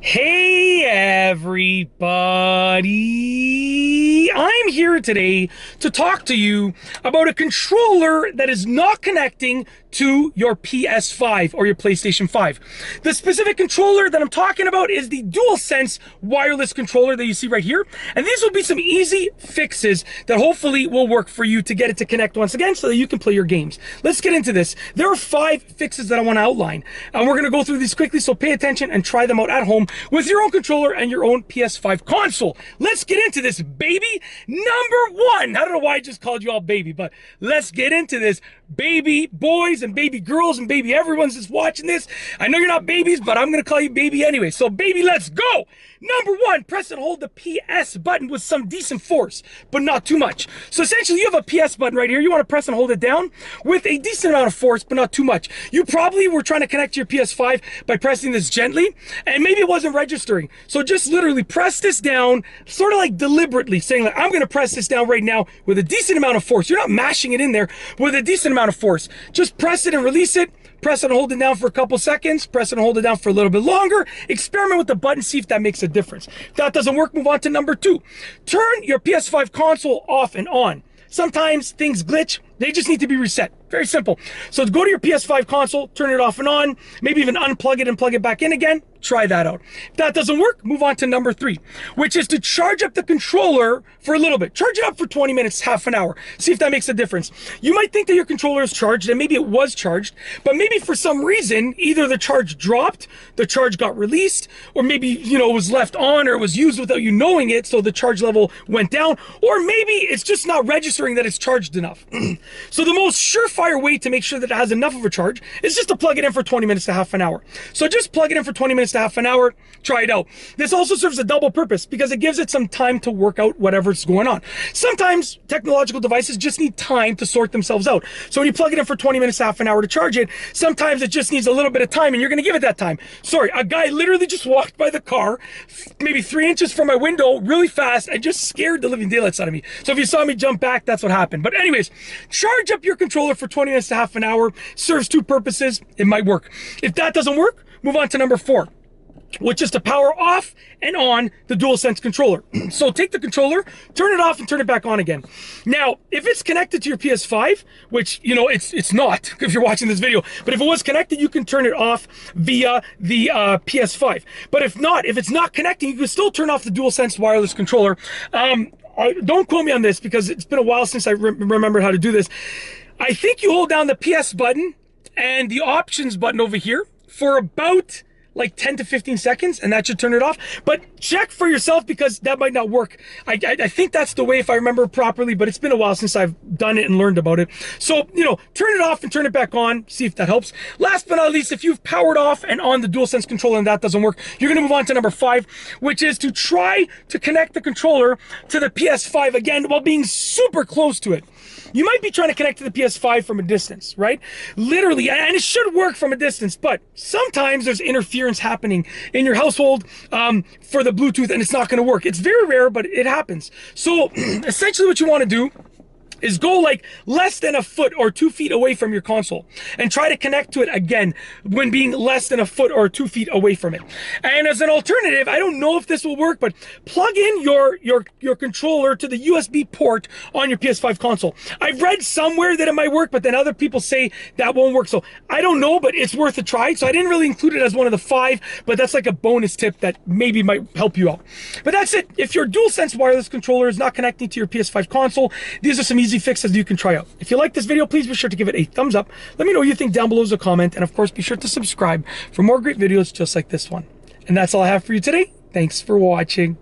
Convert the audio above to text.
Hey everybody! I'm here today to talk to you about a controller that is not connecting to your PS5 or your PlayStation 5. The specific controller that I'm talking about is the Dualsense Wireless controller that you see right here. And these will be some easy fixes that hopefully will work for you to get it to connect once again so that you can play your games. Let's get into this. There are 5 fixes that I want to outline. And we're going to go through these quickly, so pay attention and try them out at home with your own controller and your own PS5 console. Let's get into this, baby. Number 1. I don't know why I just called you all baby, but let's get into this. Baby boys and baby girls and baby everyone's just watching this. I know you're not babies, but I'm going to call you baby anyway. So baby, let's go. Number 1, press and hold the PS button with some decent force, but not too much. So essentially you have a PS button right here. You want to press and hold it down with a decent amount of force, but not too much. You probably were trying to connect to your PS5 by pressing this gently, and maybe it wasn't registering. So just literally press this down, sort of like deliberately saying like, I'm going to press this down right now with a decent amount of force. You're not mashing it in there with a decent amount of force. Just press it and release it. Press it and hold it down for a couple seconds. Press it and hold it down for a little bit longer. Experiment with the button, see if that makes a difference. If that doesn't work, move on to number 2. Turn your PS5 console off and on. Sometimes things glitch. They just need to be reset. Very simple. So go to your PS5 console, turn it off and on, maybe even unplug it and plug it back in again. Try that out. If that doesn't work, move on to number 3, which is to charge up the controller for a little bit. Charge it up for 20 minutes, half an hour. See if that makes a difference. You might think that your controller is charged, and maybe it was charged, but maybe for some reason, either the charge dropped, the charge got released, or maybe, it was left on or it was used without you knowing it, so the charge level went down, or maybe it's just not registering that it's charged enough. So the most surefire way to make sure that it has enough of a charge is just to plug it in for 20 minutes to half an hour. So just plug it in for 20 minutes to half an hour, try it out. This also serves a double purpose because it gives it some time to work out whatever's going on. Sometimes technological devices just need time to sort themselves out. So when you plug it in for 20 minutes to half an hour to charge it, sometimes it just needs a little bit of time and you're going to give it that time. Sorry, a guy literally just walked by the car, maybe 3 inches from my window really fast and just scared the living daylights out of me. So if you saw me jump back, that's what happened. But anyways, charge up your controller for 20 minutes to half an hour. Serves 2 purposes. It might work. If that doesn't work, move on to number 4, which is to power off and on the DualSense controller. So take the controller, turn it off and turn it back on again. Now, if it's connected to your PS5, which, it's not if you're watching this video, but if it was connected, you can turn it off via the PS5. But if not, if it's not connecting, you can still turn off the DualSense wireless controller. Don't quote me on this because it's been a while since I remembered how to do this. I think you hold down the PS button and the options button over here for about like 10 to 15 seconds, and that should turn it off. But check for yourself because that might not work. I think that's the way if I remember properly, but it's been a while since I've done it and learned about it. So, turn it off and turn it back on, see if that helps. Last but not least, if you've powered off and on the DualSense controller and that doesn't work, you're gonna move on to number 5, which is to try to connect the controller to the PS5 again while being super close to it. You might be trying to connect to the PS5 from a distance, right? Literally, and it should work from a distance, but sometimes there's interference happening in your household for the Bluetooth and it's not gonna work. It's very rare, but it happens. So essentially what you wanna do is go like less than a foot or 2 feet away from your console and try to connect to it again when being less than a foot or 2 feet away from it. And as an alternative, I don't know if this will work, but plug in your controller to the USB port on your PS5 console. I've read somewhere that it might work, but then other people say that won't work. So I don't know, but it's worth a try. So I didn't really include it as one of the 5, but that's like a bonus tip that maybe might help you out. But that's it. If your DualSense wireless controller is not connecting to your PS5 console, these are some easy fixes you can try out. If you like this video, please be sure to give it a thumbs up. Let me know what you think down below as a comment, and of course be sure to subscribe for more great videos just like this one. And that's all I have for you today. Thanks for watching.